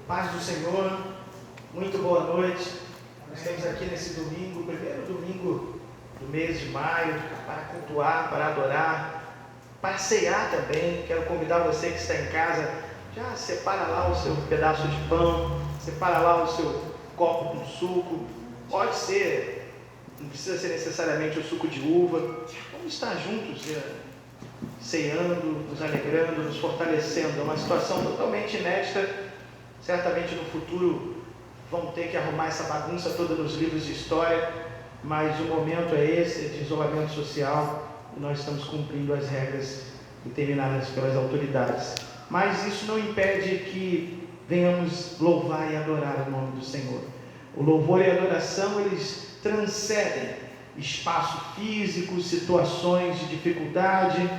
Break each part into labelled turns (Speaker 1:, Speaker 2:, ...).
Speaker 1: Paz do Senhor, muito boa noite. Nós estamos aqui nesse domingo, primeiro domingo do mês de maio, para cultuar, para adorar, para cear também. Quero convidar você que está em casa, já separa lá o seu pedaço de pão, separa lá o seu copo com suco. Pode ser, não precisa ser necessariamente o suco de uva. Vamos estar juntos, ceando, nos alegrando, nos fortalecendo. É uma situação totalmente inédita. Certamente no futuro vão ter que arrumar essa bagunça toda nos livros de história, mas o momento é esse, de isolamento social, e nós estamos cumprindo as regras determinadas pelas autoridades. Mas isso não impede que venhamos louvar e adorar o nome do Senhor. O louvor e a adoração, eles transcendem espaço físico, situações de dificuldade.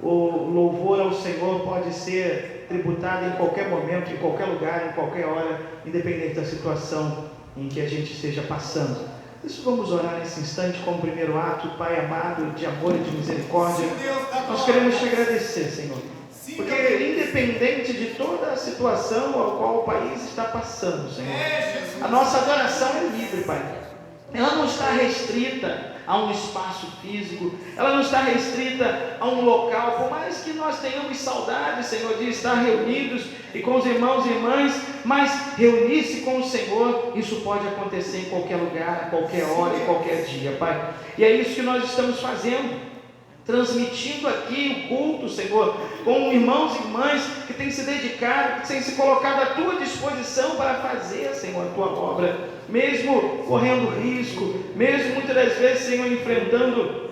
Speaker 1: O louvor ao Senhor pode ser tributado em qualquer momento, em qualquer lugar, em qualquer hora, independente da situação em que a gente esteja passando. Por isso vamos orar nesse instante como primeiro ato. Pai amado, de amor e de misericórdia, nós queremos te agradecer, Senhor, porque independente de toda a situação ao qual o país está passando, Senhor, a nossa adoração é livre, Pai. Ela não está restrita a um espaço físico, ela não está restrita a um local, por mais que nós tenhamos saudade, Senhor, de estar reunidos e com os irmãos e irmãs, mas reunir-se com o Senhor, isso pode acontecer em qualquer lugar, a qualquer hora, em qualquer dia, Pai. E é isso que nós estamos fazendo, transmitindo aqui o culto, Senhor, com irmãos e irmãs que têm se dedicado, que têm se colocado à tua disposição para fazer, Senhor, a tua obra, mesmo correndo risco, mesmo muitas das vezes, Senhor, enfrentando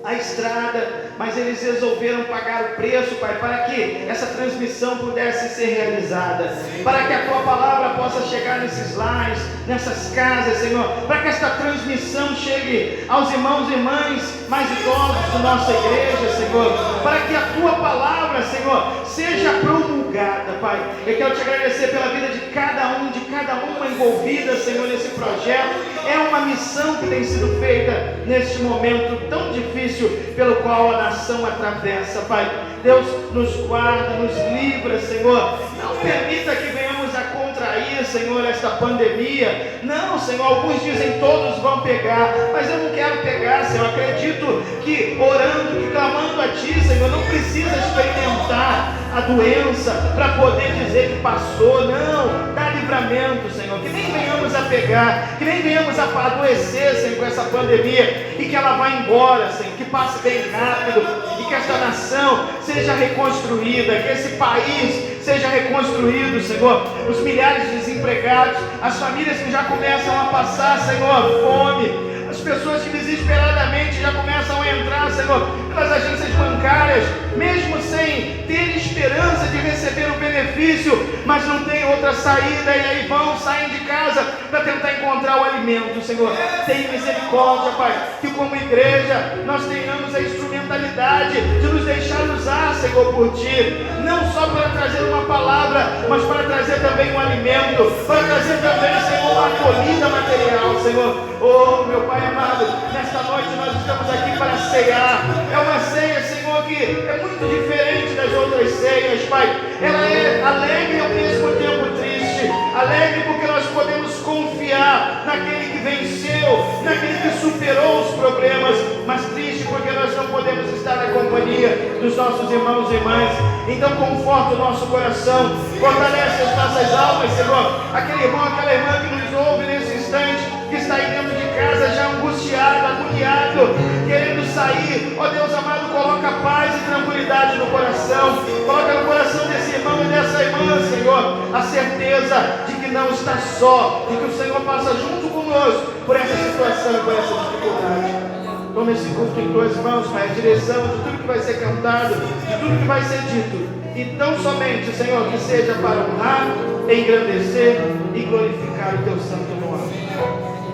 Speaker 1: a estrada, mas eles resolveram pagar o preço, Pai, para que essa transmissão pudesse ser realizada, para que a tua palavra possa chegar nesses lares, nessas casas, Senhor, para que esta transmissão chegue aos irmãos e irmãs mais idosos da nossa igreja, Senhor, para que a tua palavra, Senhor, seja promulgada, Pai. Eu quero te agradecer pela vida de cada um, de cada uma envolvida, Senhor, nesse projeto. É uma missão que tem sido feita neste momento tão difícil pelo qual a nação atravessa, Pai. Deus, nos guarda, nos livra, Senhor. Não permita que venhamos a contrair, Senhor, esta pandemia. Não, Senhor, alguns dizem todos vão pegar, mas eu não quero pegar, Senhor. Eu acredito que orando, que clamando a Ti, Senhor, não precisa experimentar a doença para poder dizer que passou. Não, dá livramento, Senhor, que nem venhamos a pegar, que nem venhamos a adoecer, Senhor, com essa pandemia, e que ela vá embora, Senhor, que passe bem rápido, e que esta nação seja reconstruída, que esse país seja reconstruído, Senhor. Os milhares de desempregados, as famílias que já começam a passar, Senhor, fome, as pessoas que desesperadamente já começam a entrar, Senhor, pelas agências bancárias, mesmo sem ter esperança de receber o benefício, mas não tem outra saída, e aí saem de casa para tentar encontrar o alimento, Senhor. Tem misericórdia, Pai, que como igreja nós tenhamos a instrumentalidade de nos deixar usar, Senhor, por Ti, não só para trazer uma palavra, mas para trazer também um alimento, para trazer também, Senhor, uma acolhida material, Senhor. Oh, meu Pai amado, nesta noite nós estamos aqui para cear. É uma ceia, Senhor, que é muito diferente das outras ceias, Pai. Ela é alegre e ao mesmo tempo triste. Alegre porque nós podemos confiar naquele que venceu, naquele que superou os problemas, mas triste porque nós não podemos estar na companhia dos nossos irmãos e irmãs. Então conforta o nosso coração, fortalece as nossas almas, Senhor. Aquele irmão, aquela irmã que nos ouve nesse instante, que está aí dentro de casa já angustiado, agoniado, querendo sair, ó Deus amado, coloca paz e tranquilidade no coração, coloca no coração desse irmão e dessa irmã, Senhor, a certeza de que não está só, de que o Senhor passa junto conosco por essa situação e por essa dificuldade. Toma esse culto em tuas mãos, Pai, a direção de tudo que vai ser cantado, de tudo que vai ser dito, e tão somente, Senhor, que seja para honrar, engrandecer e glorificar o Teu santo nome.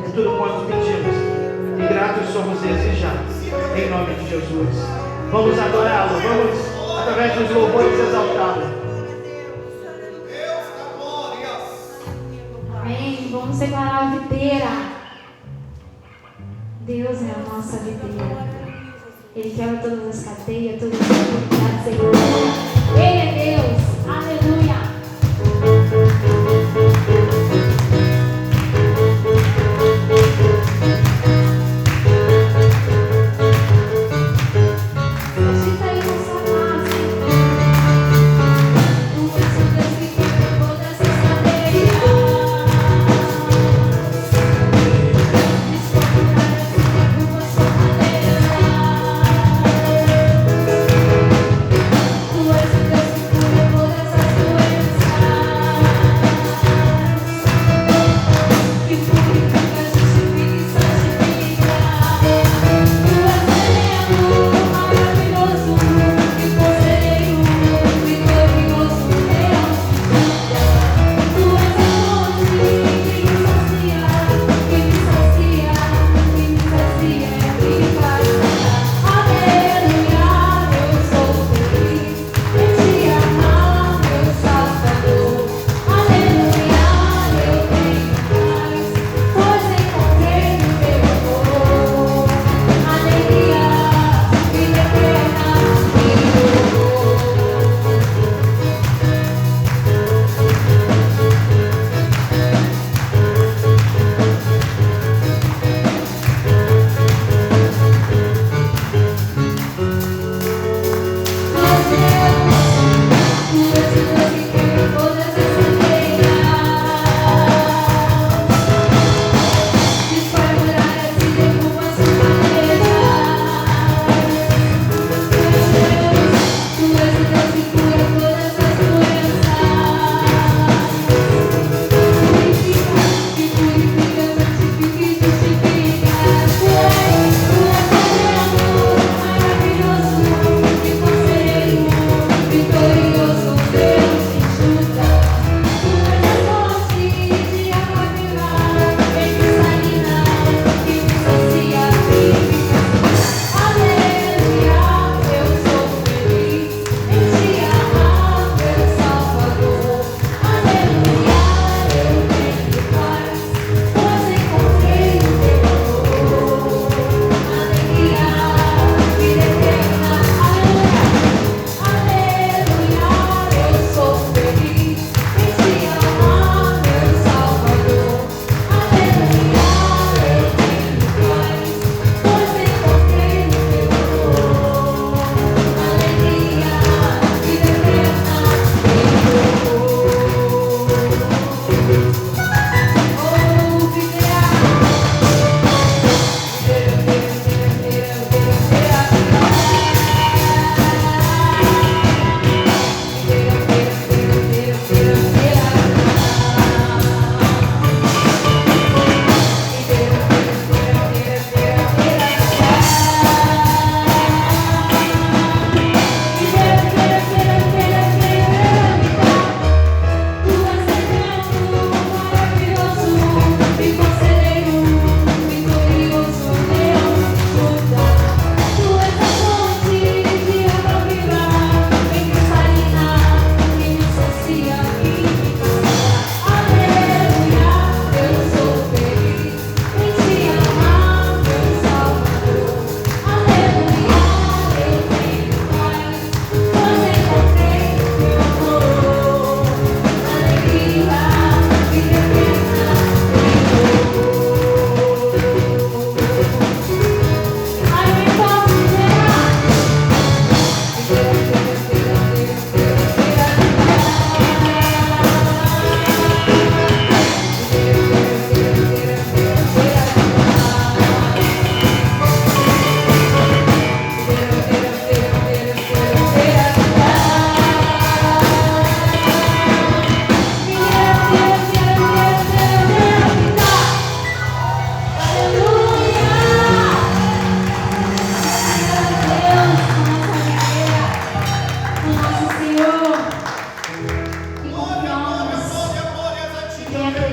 Speaker 1: É tudo quanto pedimos, e gratos somos desde já, em nome de Jesus. Vamos adorá-lo, vamos, através dos louvores, exaltá-lo.
Speaker 2: Amém. Vamos declarar a videira. Deus é a nossa videira. Ele quebra todas as cadeias, todas as dificuldades. Ele é Deus. Aleluia.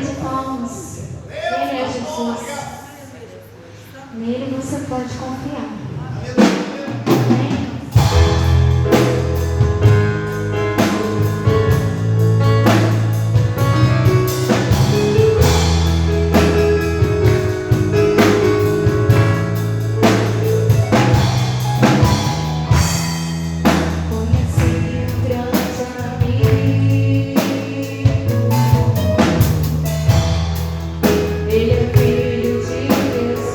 Speaker 2: de palmas. Ele é Jesus. Nele você pode confiar. Amém? Ele é filho de Deus.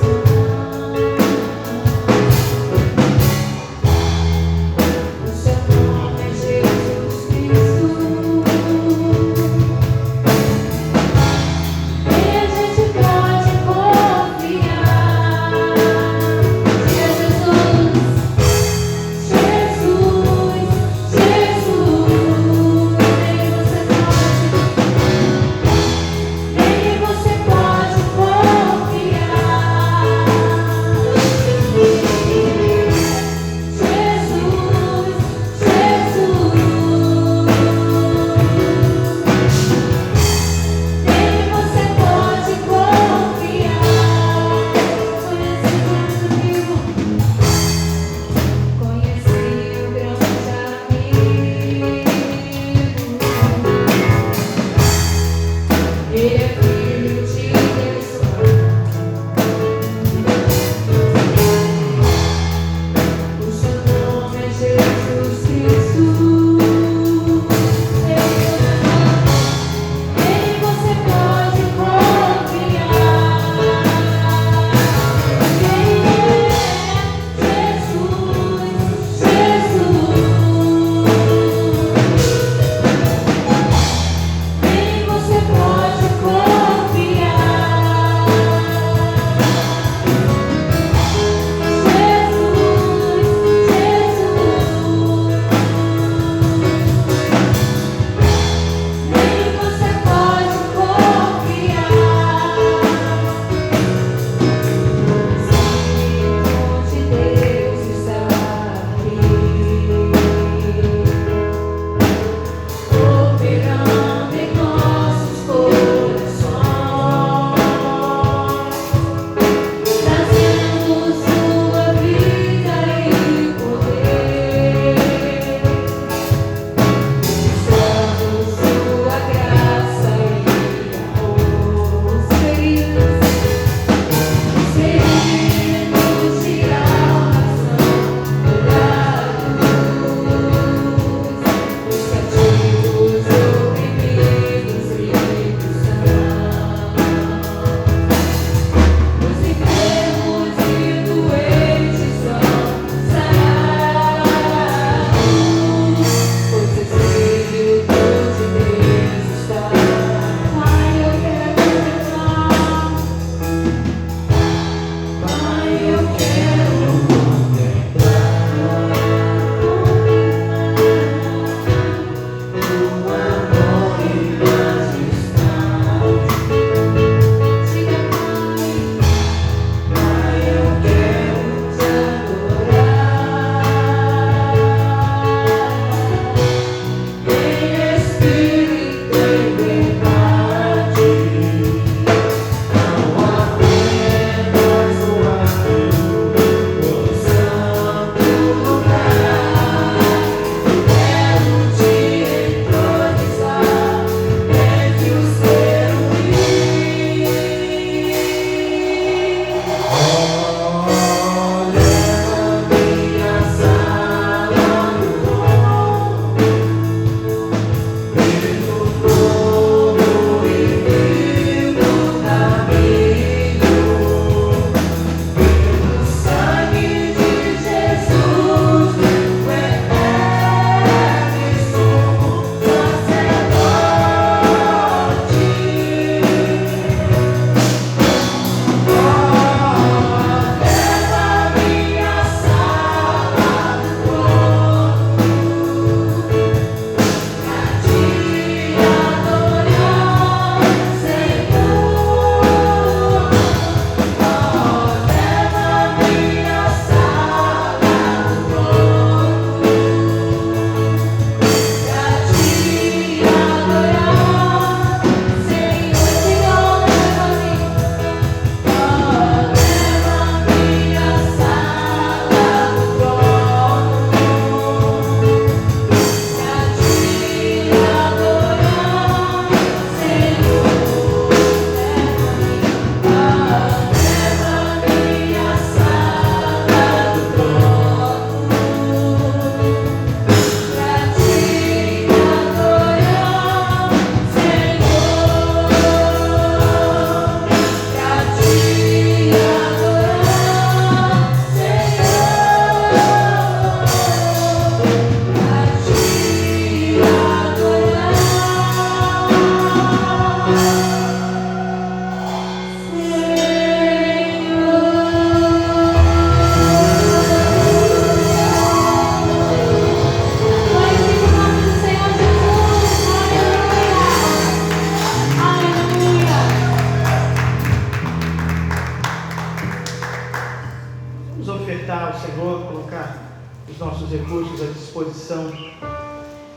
Speaker 1: os nossos recursos à disposição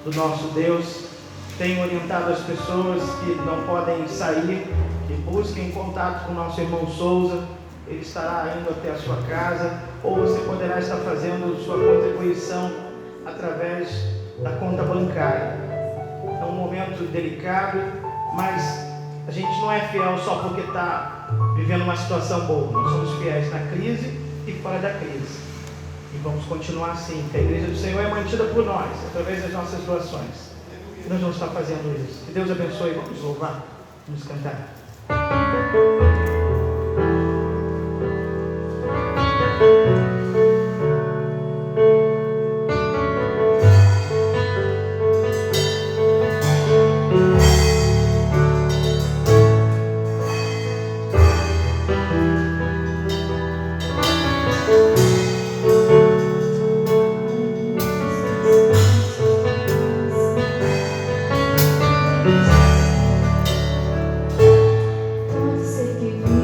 Speaker 1: do nosso Deus. Tenho orientado as pessoas que não podem sair, que busquem contato com o nosso irmão Souza. Ele estará indo até a sua casa, ou você poderá estar fazendo sua contribuição através da conta bancária. É um momento delicado, mas a gente não é fiel só porque está vivendo uma situação boa. Nós somos fiéis na crise e fora da crise. E vamos continuar assim, porque a igreja do Senhor é mantida por nós, através das nossas doações. E nós vamos estar fazendo isso. Que Deus abençoe. Vamos louvar, vamos cantar.
Speaker 2: Pode ser que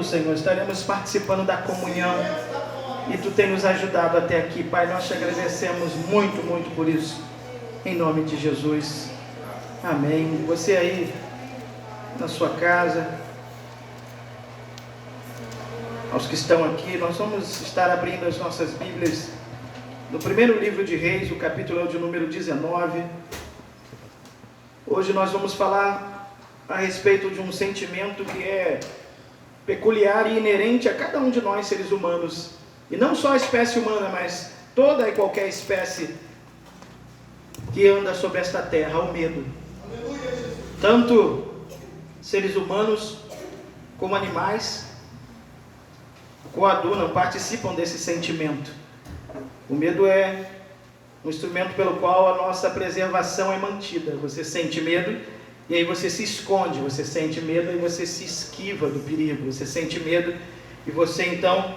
Speaker 1: Senhor, estaremos participando da comunhão e Tu tem nos ajudado até aqui, Pai. Nós te agradecemos muito, muito por isso, em nome de Jesus, amém. Você aí na sua casa, aos que estão aqui, nós vamos estar abrindo as nossas Bíblias no primeiro livro de Reis, o capítulo de número 19. Hoje nós vamos falar a respeito de um sentimento que é peculiar e inerente a cada um de nós seres humanos, e não só a espécie humana, mas toda e qualquer espécie que anda sobre esta terra, o medo. Tanto seres humanos como animais, coadunam, participam desse sentimento. O medo é um instrumento pelo qual a nossa preservação é mantida. Você sente medo e aí você se esconde, você sente medo e você se esquiva do perigo, você sente medo e você então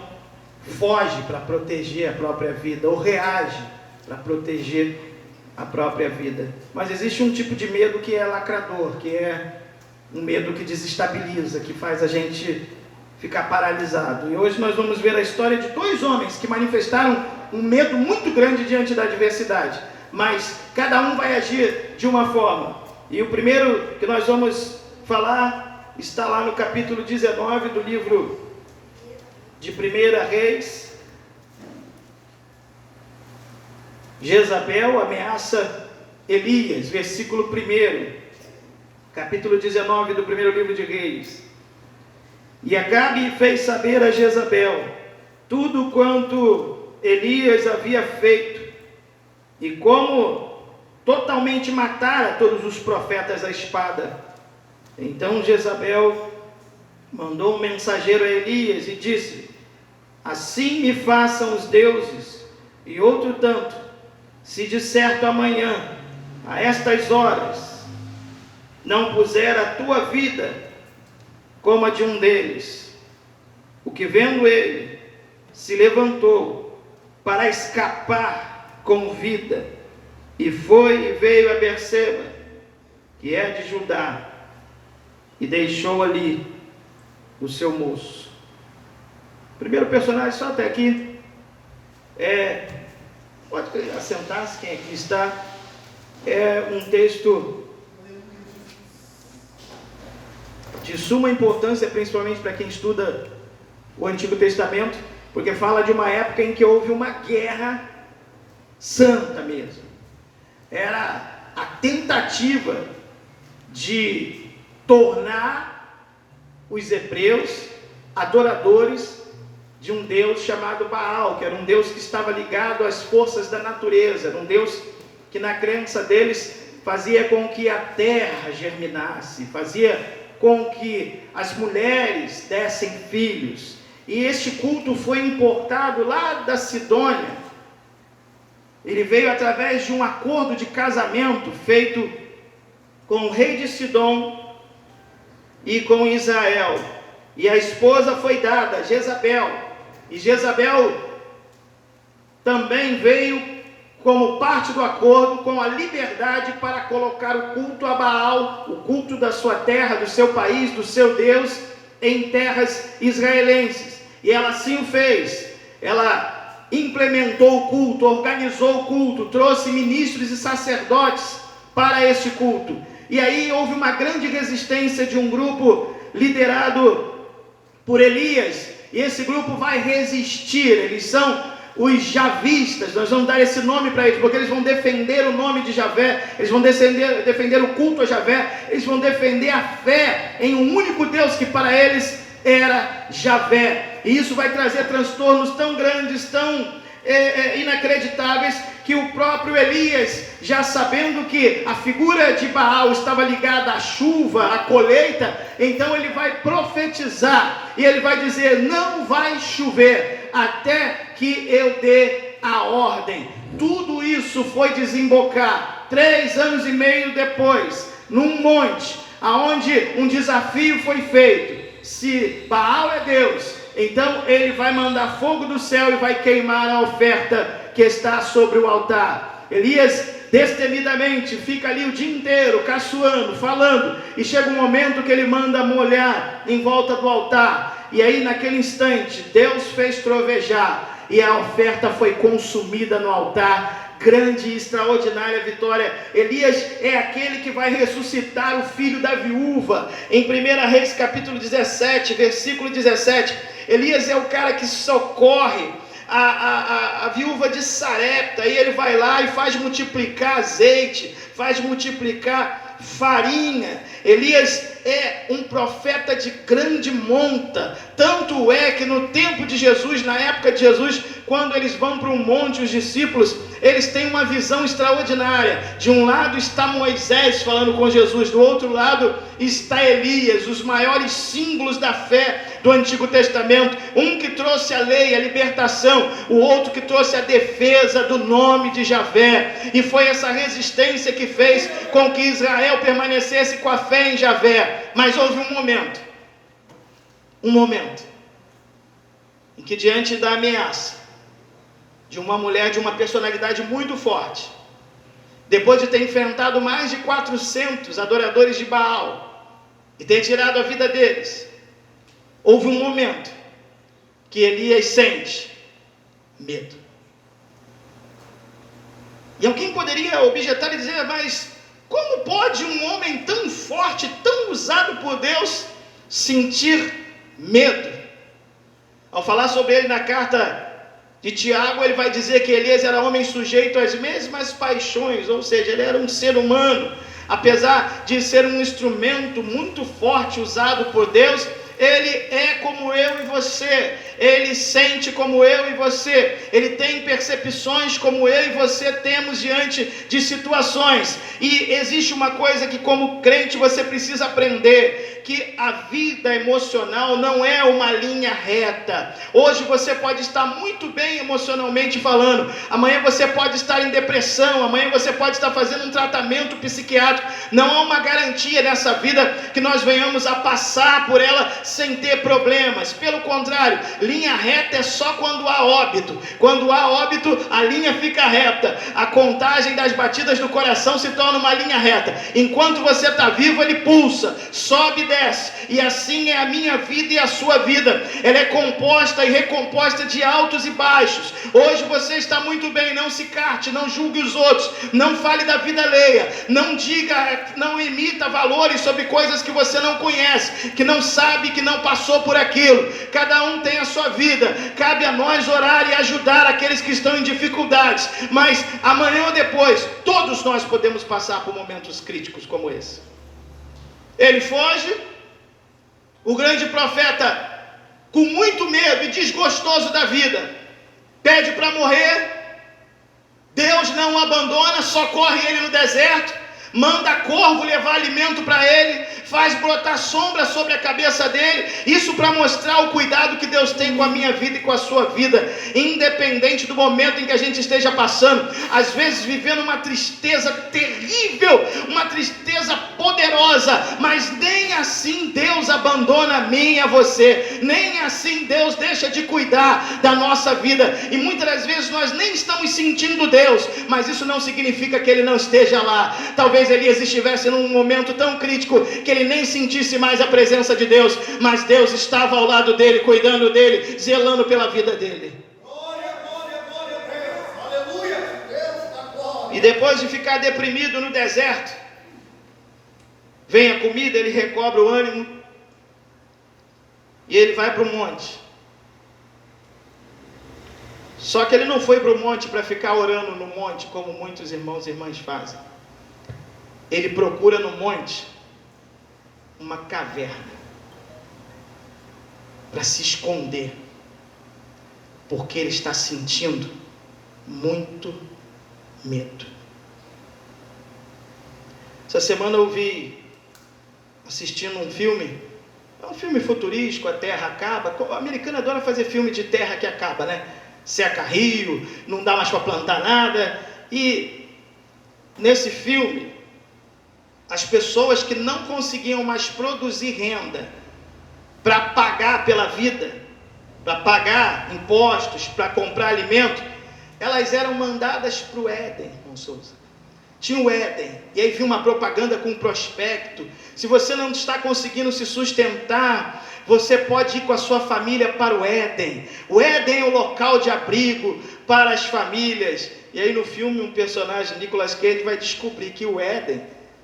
Speaker 1: foge para proteger a própria vida, ou reage para proteger a própria vida. Mas existe um tipo de medo que é lacrador, que é um medo que desestabiliza, que faz a gente ficar paralisado. E hoje nós vamos ver a história de dois homens que manifestaram um medo muito grande diante da adversidade, mas cada um vai agir de uma forma. E o primeiro que nós vamos falar está lá no capítulo 19 do livro de 1 Reis. Jezabel ameaça Elias, versículo 1, capítulo 19 do primeiro livro de Reis. E Acabe fez saber a Jezabel tudo quanto Elias havia feito, e como totalmente matara todos os profetas à espada. Então Jezabel mandou um mensageiro a Elias e disse: assim me façam os deuses, e outro tanto, se de certo amanhã, a estas horas, não puser a tua vida como a de um deles, o que vendo ele, se levantou para escapar com vida, e foi e veio a Berseba, que é de Judá, e deixou ali o seu moço. Primeiro personagem, só até aqui, pode assentar-se quem aqui está, é um texto de suma importância, principalmente para quem estuda o Antigo Testamento, porque fala de uma época em que houve uma guerra santa mesmo. Era a tentativa de tornar os hebreus adoradores de um Deus chamado Baal, que era um Deus que estava ligado às forças da natureza, era um Deus que na crença deles fazia com que a terra germinasse, fazia com que as mulheres dessem filhos. E este culto foi importado lá da Sidônia. Ele veio através de um acordo de casamento feito com o rei de Sidom e com Israel. E a esposa foi dada a Jezabel. E Jezabel também veio como parte do acordo com a liberdade para colocar o culto a Baal, o culto da sua terra, do seu país, do seu Deus, em terras israelenses. E ela assim o fez. Ela implementou o culto, organizou o culto, trouxe ministros e sacerdotes para este culto. E aí houve uma grande resistência de um grupo liderado por Elias, e esse grupo vai resistir. Eles são os javistas, nós vamos dar esse nome para eles, porque eles vão defender o nome de Javé, eles vão defender o culto a Javé, eles vão defender a fé em um único Deus que para eles era Javé. E isso vai trazer transtornos tão grandes, tão inacreditáveis, que o próprio Elias, já sabendo que a figura de Baal estava ligada à chuva, à colheita, então ele vai profetizar, e ele vai dizer: não vai chover até que eu dê a ordem. Tudo isso foi desembocar 3 anos e meio depois, num monte, aonde um desafio foi feito. Se Baal é Deus, então ele vai mandar fogo do céu e vai queimar a oferta que está sobre o altar. Elias destemidamente fica ali o dia inteiro caçoando, falando, e chega um momento que ele manda molhar em volta do altar, e aí naquele instante Deus fez trovejar e a oferta foi consumida no altar. Grande e extraordinária vitória. Elias é aquele que vai ressuscitar o filho da viúva. Em 1 Reis capítulo 17, versículo 17, Elias é o cara que socorre a viúva de Sarepta, e ele vai lá e faz multiplicar azeite, faz multiplicar farinha. Elias é um profeta de grande monta, tanto é que no tempo de Jesus, na época de Jesus, quando eles vão para um monte, os discípulos, eles têm uma visão extraordinária. De um lado está Moisés falando com Jesus, do outro lado está Elias, os maiores símbolos da fé do Antigo Testamento, um que trouxe a lei, a libertação, o outro que trouxe a defesa do nome de Javé. E foi essa resistência que fez com que Israel permanecesse com a fé em Javé. Mas houve um momento em que, diante da ameaça de uma mulher de uma personalidade muito forte, depois de ter enfrentado mais de 400 adoradores de Baal e ter tirado a vida deles, houve um momento que Elias sente medo. E alguém poderia objetar e dizer: mas como pode um homem tão forte, tão usado por Deus, sentir medo? Ao falar sobre ele na carta de Tiago, ele vai dizer que Elias era homem sujeito às mesmas paixões, ou seja, ele era um ser humano. Apesar de ser um instrumento muito forte usado por Deus, ele é como eu e você. ele sente como eu e você, ele tem percepções como eu e você temos diante de situações. E existe uma coisa que, como crente, você precisa aprender, que a vida emocional não é uma linha reta. Hoje você pode estar muito bem emocionalmente falando, amanhã você pode estar em depressão, amanhã você pode estar fazendo um tratamento psiquiátrico. Não há uma garantia nessa vida que nós venhamos a passar por ela sem ter problemas. Pelo contrário, linha reta é só quando há óbito. Quando há óbito, a linha fica reta. A contagem das batidas do coração se torna uma linha reta. Enquanto você está vivo, ele pulsa, sobe e desce. E assim é a minha vida e a sua vida. Ela é composta e recomposta de altos e baixos. Hoje você está muito bem, não se carte, não julgue os outros, não fale da vida alheia, não diga, não emita valores sobre coisas que você não conhece, que não sabe, que não passou por aquilo. Cada um tem a sua vida. Cabe a nós orar e ajudar aqueles que estão em dificuldades, mas amanhã ou depois, todos nós podemos passar por momentos críticos como esse. Ele foge, o grande profeta, com muito medo e desgostoso da vida, pede para morrer. Deus não o abandona, socorre ele no deserto, manda corvo levar alimento para ele, faz brotar sombra sobre a cabeça dele. Isso para mostrar o cuidado que Deus tem com a minha vida e com a sua vida, independente do momento em que a gente esteja passando. Às vezes vivendo uma tristeza terrível, uma tristeza poderosa, mas nem assim Deus abandona a mim e a você, nem assim Deus deixa de cuidar da nossa vida. E muitas das vezes nós nem estamos sentindo Deus, mas isso não significa que Ele não esteja lá. Talvez Elias estivesse num momento tão crítico que ele nem sentisse mais a presença de Deus, mas Deus estava ao lado dele, cuidando dele, zelando pela vida dele.
Speaker 3: Glória, glória, glória a Deus, aleluia, Deus da glória.
Speaker 1: E depois de ficar deprimido no deserto, vem a comida, ele recobra o ânimo e ele vai para o monte. Só que ele não foi para o monte para ficar orando no monte, como muitos irmãos e irmãs fazem. Ele procura no monte uma caverna para se esconder, porque ele está sentindo muito medo. Essa semana eu vi, assistindo um filme, é um filme futurístico, a Terra acaba. O americano adora fazer filme de terra que acaba, né? Seca rio, não dá mais para plantar nada. E nesse filme, as pessoas que não conseguiam mais produzir renda para pagar pela vida, para pagar impostos, para comprar alimento, elas eram mandadas para o Éden, irmão Souza. Tinha o Éden, e aí vinha uma propaganda com um prospecto. Se você não está conseguindo se sustentar, você pode ir com a sua família para o Éden. O Éden é o local de abrigo para as famílias. E aí no filme um personagem, Nicolas Cage, vai descobrir que o Éden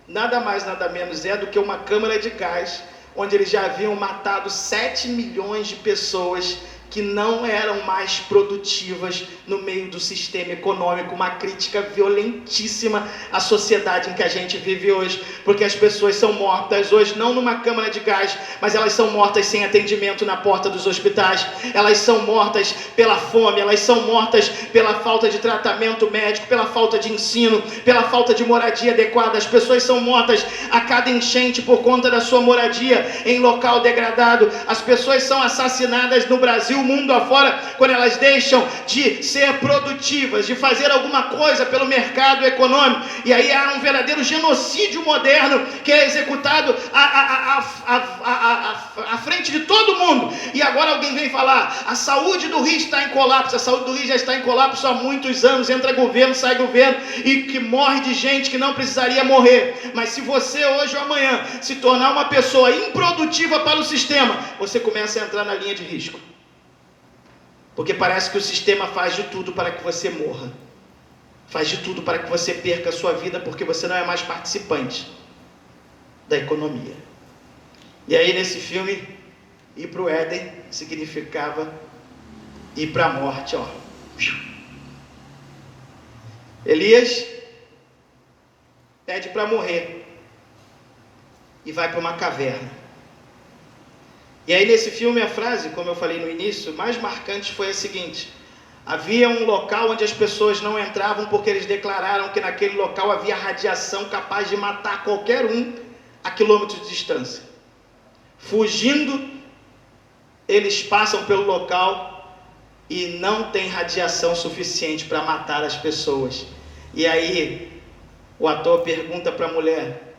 Speaker 1: nada mais, nada menos é do que uma câmara de gás, onde eles já haviam matado 7 milhões de pessoas que não eram mais produtivas no meio do sistema econômico. Uma crítica violentíssima à sociedade em que a gente vive hoje, porque as pessoas são mortas hoje não numa câmara de gás, mas elas são mortas sem atendimento na porta dos hospitais, elas são mortas pela fome, elas são mortas pela falta de tratamento médico, pela falta de ensino, pela falta de moradia adequada. As pessoas são mortas a cada enchente por conta da sua moradia em local degradado. As pessoas são assassinadas no Brasil, mundo afora, quando elas deixam de ser produtivas, de fazer alguma coisa pelo mercado econômico. E aí há um verdadeiro genocídio moderno que é executado à frente de todo mundo. E agora alguém vem falar, a saúde do Rio está em colapso. A saúde do Rio já está em colapso há muitos anos. Entra governo, sai governo, e que morre de gente que não precisaria morrer. Mas se você hoje ou amanhã se tornar uma pessoa improdutiva para o sistema, você começa a entrar na linha de risco. Porque parece que o sistema faz de tudo para que você morra. Faz de tudo para que você perca a sua vida, porque você não é mais participante da economia. E aí nesse filme, ir para o Éden significava ir para a morte, ó. Elias pede para morrer e vai para uma caverna. E aí nesse filme a frase, como eu falei no início, mais marcante foi a seguinte: havia um local onde as pessoas não entravam porque eles declararam que naquele local havia radiação capaz de matar qualquer um a quilômetros de distância. Fugindo, eles passam pelo local e não tem radiação suficiente para matar as pessoas. E aí o ator pergunta para a mulher: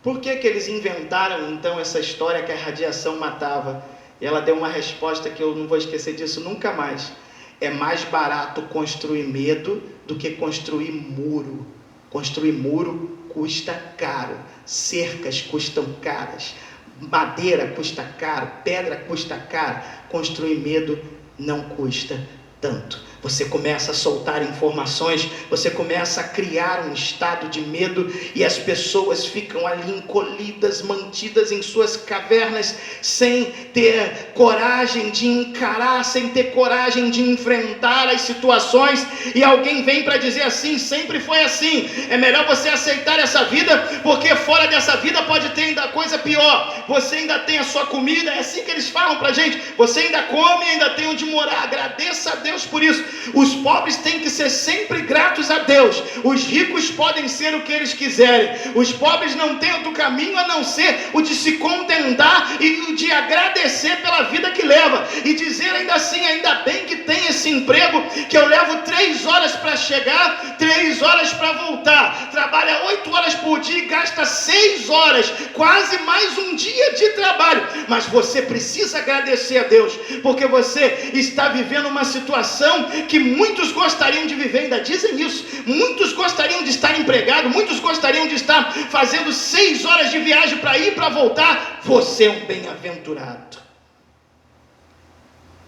Speaker 1: por que eles inventaram então essa história que a radiação matava? E ela deu uma resposta que eu não vou esquecer disso nunca mais: é mais barato construir medo do que construir muro. Construir muro custa caro, cercas custam caras, madeira custa caro, pedra custa caro, construir medo não custa tanto. Você começa a soltar informações, você começa a criar um estado de medo e as pessoas ficam ali encolhidas, mantidas em suas cavernas, sem ter coragem de encarar, sem ter coragem de enfrentar as situações. E alguém vem para dizer assim: sempre foi assim, é melhor você aceitar essa vida, porque fora dessa vida pode ter ainda coisa pior. Você ainda tem a sua comida, é assim que eles falam para a gente, você ainda come e ainda tem onde morar, agradeça a Deus por isso. Os pobres têm que ser sempre gratos a Deus. Os ricos podem ser o que eles quiserem. Os pobres não têm outro caminho a não ser o de se contentar e o de agradecer pela vida que leva. E dizer ainda assim: ainda bem que tem esse emprego, que eu levo 3 horas para chegar, 3 horas para voltar. Trabalha 8 horas por dia e gasta 6 horas, quase mais um dia de trabalho. Mas você precisa agradecer a Deus, porque você está vivendo uma situação que muitos gostariam de viver, ainda dizem isso. Muitos gostariam de estar empregado, muitos gostariam de estar fazendo 6 horas de viagem para ir e para voltar. Você é um bem-aventurado.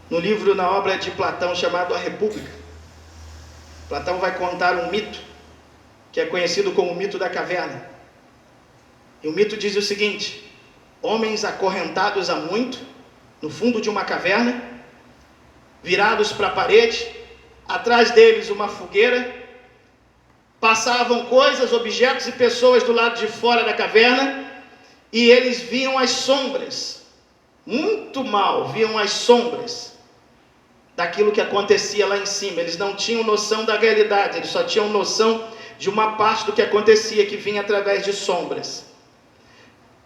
Speaker 1: No livro, na obra de Platão chamado A República, Platão vai contar um mito que é conhecido como o mito da caverna. E o mito diz o seguinte: homens acorrentados há muito no fundo de uma caverna, virados para a parede, atrás deles uma fogueira, passavam coisas, objetos e pessoas do lado de fora da caverna, e eles viam as sombras, muito mal, viam as sombras daquilo que acontecia lá em cima. Eles não tinham noção da realidade, eles só tinham noção de uma parte do que acontecia, que vinha através de sombras.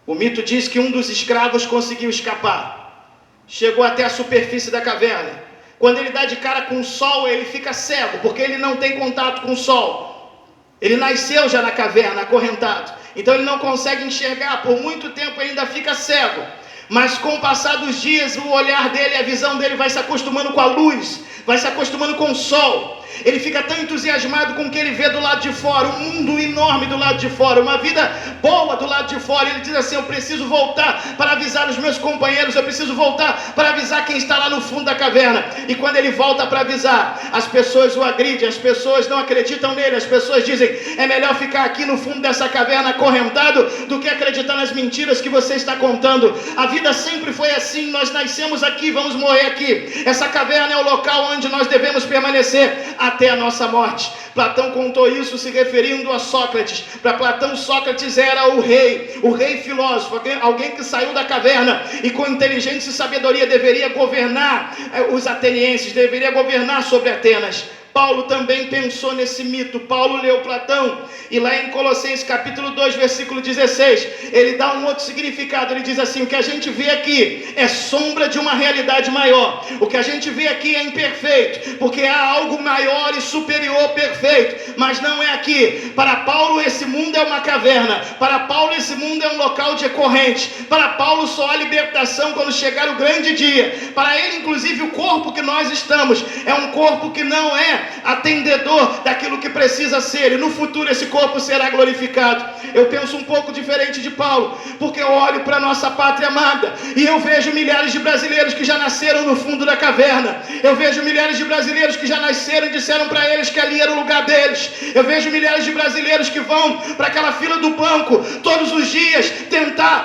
Speaker 1: O mito diz que um dos escravos conseguiu escapar, chegou até a superfície da caverna. Quando ele dá de cara com o sol, ele fica cego, porque ele não tem contato com o sol. Ele nasceu já na caverna, acorrentado. Então ele não consegue enxergar, por muito tempo ainda fica cego. Mas com o passar dos dias, o olhar dele, a visão dele vai se acostumando com a luz, vai se acostumando com o sol. Ele fica tão entusiasmado com o que ele vê do lado de fora, um mundo enorme do lado de fora, uma vida boa do lado de fora. Ele diz assim: eu preciso voltar para avisar os meus companheiros, eu preciso voltar para avisar quem está lá no fundo da caverna. E quando ele volta para avisar, as pessoas o agridem, as pessoas não acreditam nele, as pessoas dizem: é melhor ficar aqui no fundo dessa caverna acorrentado do que acreditar nas mentiras que você está contando. A vida sempre foi assim, nós nascemos aqui, vamos morrer aqui. Essa caverna é o local onde nós devemos permanecer até a nossa morte. Platão contou isso se referindo a Sócrates. Para Platão, Sócrates era o rei filósofo, alguém que saiu da caverna e com inteligência e sabedoria deveria governar os atenienses, deveria governar sobre Atenas. Paulo também pensou nesse mito. Paulo leu Platão e lá em Colossenses capítulo 2, versículo 16, ele dá um outro significado. Ele diz assim: o que a gente vê aqui é sombra de uma realidade maior. O que a gente vê aqui é imperfeito, porque há algo maior e superior perfeito, mas não é aqui. Para Paulo esse mundo é uma caverna, para Paulo esse mundo é um local de corrente, para Paulo só há libertação quando chegar o grande dia. Para ele, inclusive, o corpo que nós estamos é um corpo que não é atendedor daquilo que precisa ser, e no futuro esse corpo será glorificado. Eu penso um pouco diferente de Paulo, porque eu olho para a nossa pátria amada e eu vejo milhares de brasileiros que já nasceram no fundo da caverna. Eu vejo milhares de brasileiros que já nasceram e disseram para eles que ali era o lugar deles. Eu vejo milhares de brasileiros que vão para aquela fila do banco todos os dias tentar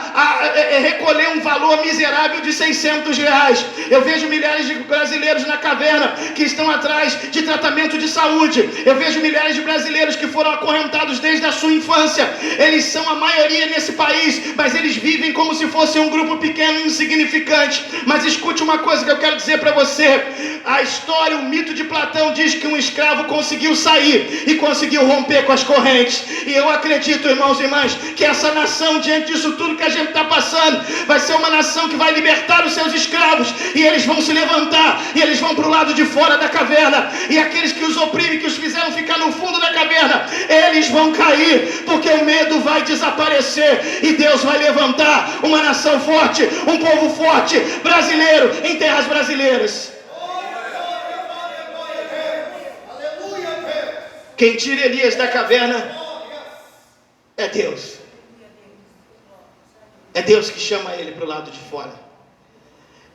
Speaker 1: recolher um valor miserável de R$600. Eu vejo milhares de brasileiros na caverna que estão atrás de tratamento de saúde. Eu vejo milhares de brasileiros que foram acorrentados desde a sua infância. Eles são a maioria nesse país, mas eles vivem como se fosse um grupo pequeno e insignificante. Mas escute uma coisa que eu quero dizer para você. A história, o mito de Platão diz que um escravo conseguiu sair e conseguiu romper com as correntes. E eu acredito, irmãos e irmãs, que essa nação, diante disso tudo que a gente está passando, vai ser uma nação que vai libertar os seus escravos, e eles vão se levantar, e eles vão para o lado de fora da caverna, e aqueles que os oprimem, que os fizeram ficar no fundo da caverna, eles vão cair, porque o medo vai desaparecer, e Deus vai levantar uma nação forte, um povo forte, brasileiro, em terras brasileiras. Quem tira Elias da caverna é Deus. É Deus que chama ele para o lado de fora.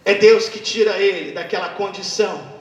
Speaker 1: É Deus que tira ele daquela condição.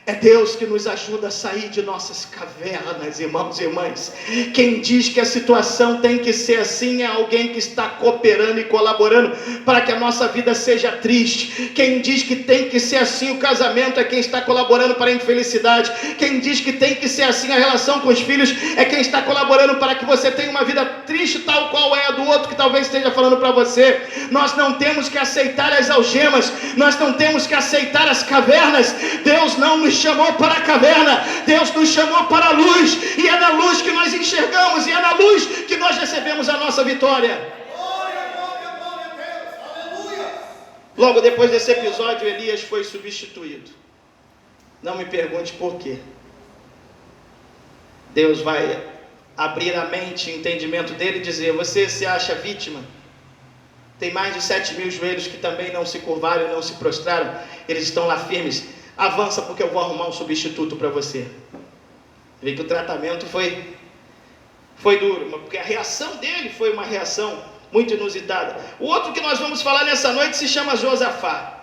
Speaker 1: É Deus que nos ajuda a sair de nossas cavernas, irmãos e irmãs. Quem diz que a situação tem que ser assim é alguém que está cooperando e colaborando para que a nossa vida seja triste. Quem diz que tem que ser assim o casamento é quem está colaborando para a infelicidade. Quem diz que tem que ser assim a relação com os filhos é quem está colaborando para que você tenha uma vida triste tal qual é a do outro que talvez esteja falando para você. Nós não temos que aceitar as algemas, nós não temos que aceitar as cavernas. Deus não nos chamou para a caverna, Deus nos chamou para a luz, e é na luz que nós enxergamos, e é na luz que nós recebemos a nossa vitória. Logo depois desse episódio, Elias foi substituído. Não me pergunte por quê. Deus vai abrir a mente, o entendimento dele e dizer: você se acha vítima? Tem mais de 7.000 joelhos que também não se curvaram e não se prostraram, eles estão lá firmes. Avança, porque eu vou arrumar um substituto para você. Vê que o tratamento foi duro, porque a reação dele foi uma reação muito inusitada. O outro que nós vamos falar nessa noite se chama Josafá.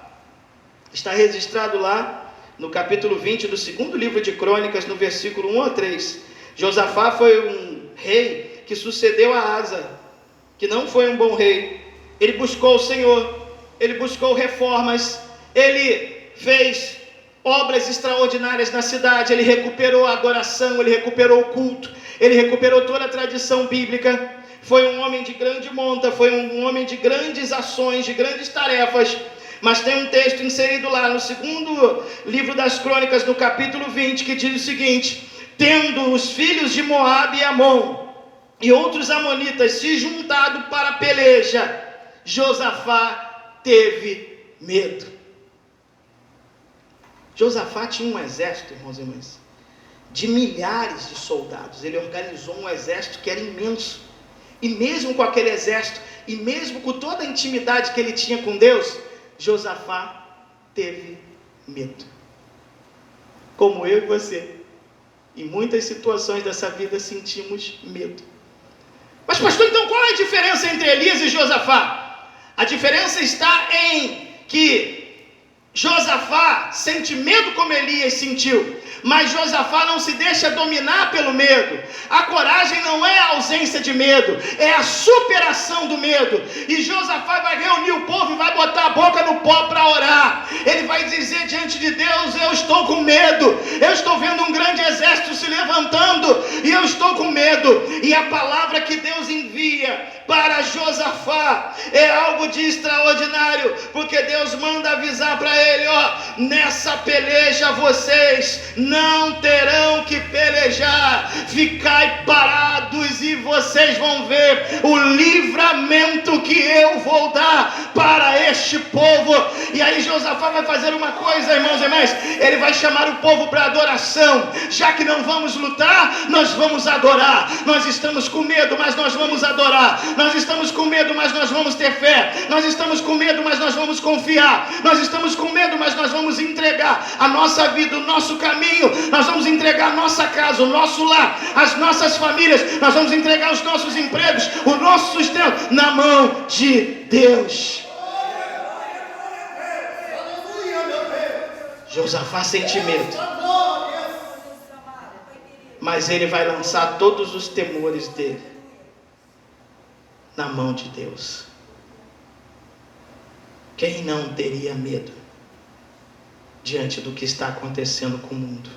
Speaker 1: Está registrado lá no capítulo 20 do segundo livro de Crônicas, no versículo 1 a 3. Josafá foi um rei que sucedeu a Asa, que não foi um bom rei. Ele buscou o Senhor, ele buscou reformas, ele fez obras extraordinárias na cidade, ele recuperou a adoração, ele recuperou o culto, ele recuperou toda a tradição bíblica. Foi um homem de grande monta, foi um homem de grandes ações, de grandes tarefas. Mas tem um texto inserido lá no segundo livro das Crônicas, no capítulo 20, que diz o seguinte: tendo os filhos de Moabe e Amon e outros amonitas se juntado para a peleja, Josafá teve medo. Josafá tinha um exército, irmãos e irmãs, de milhares de soldados. Ele organizou um exército que era imenso. E mesmo com aquele exército, e mesmo com toda a intimidade que ele tinha com Deus, Josafá teve medo. Como eu e você, em muitas situações dessa vida sentimos medo. Mas pastor, então qual é a diferença entre Elias e Josafá? A diferença está em que Josafá sente medo como Elias sentiu, mas Josafá não se deixa dominar pelo medo. A coragem não é a ausência de medo, é a superação do medo. E Josafá vai reunir o povo e vai botar a boca no pó para orar. Ele vai dizer diante de Deus: eu estou com medo, eu estou vendo um grande exército se levantando e eu estou com medo. E a palavra que Deus envia para Josafá é algo de extraordinário, porque Deus manda avisar para ele: ó, nessa peleja vocês não terão que pelejar, ficai parados e vocês vão ver o livramento que eu vou dar para este povo. E aí Josafá vai fazer uma coisa, irmãos e irmãs, ele vai chamar o povo para adoração. Já que não vamos lutar, nós vamos adorar. Nós estamos com medo, mas nós vamos adorar. Nós estamos com medo, mas nós vamos ter fé. Nós estamos com medo, mas nós vamos confiar. Nós estamos com medo, mas nós vamos entregar a nossa vida, o nosso caminho. Nós vamos entregar a nossa casa, o nosso lar, as nossas famílias. Nós vamos entregar os nossos empregos, o nosso sustento na mão de Deus. Josafá sente medo, mas ele vai lançar todos os temores dele na mão de Deus. Quem não teria medo diante do que está acontecendo com o mundo?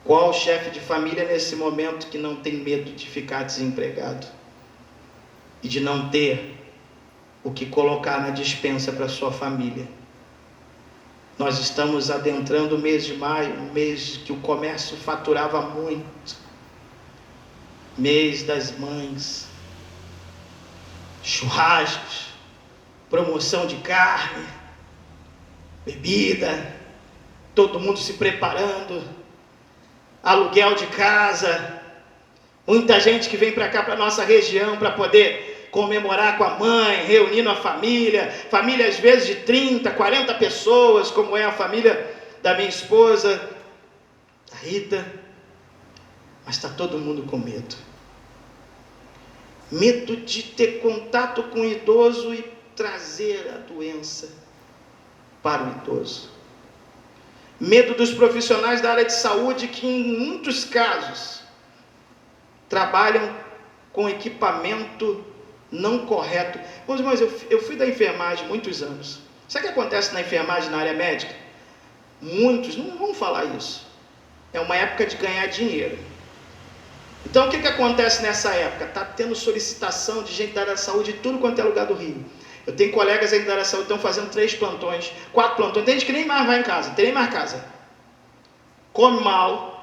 Speaker 1: Qual chefe de família nesse momento que não tem medo de ficar desempregado e de não ter o que colocar na despensa para sua família? Nós estamos adentrando o mês de maio, um mês que o comércio faturava muito, mês das mães, churrascos, promoção de carne, bebida, todo mundo se preparando, aluguel de casa, muita gente que vem para cá, para a nossa região, para poder comemorar com a mãe, reunindo a família às vezes de 30, 40 pessoas, como é a família da minha esposa, a Rita, mas está todo mundo com medo. Medo de ter contato com o idoso e trazer a doença para o idoso. Medo dos profissionais da área de saúde que em muitos casos trabalham com equipamento não correto. Meus irmãos, eu fui da enfermagem muitos anos. Sabe o que acontece na enfermagem, na área médica? Muitos não vão falar isso. É uma época de ganhar dinheiro. Então o que acontece nessa época? Está tendo solicitação de gente da área da saúde de tudo quanto é lugar do Rio. Eu tenho colegas aí da área da saúde que estão fazendo 3 plantões, 4 plantões. Tem gente que nem mais vai em casa, tem nem mais casa. Come mal,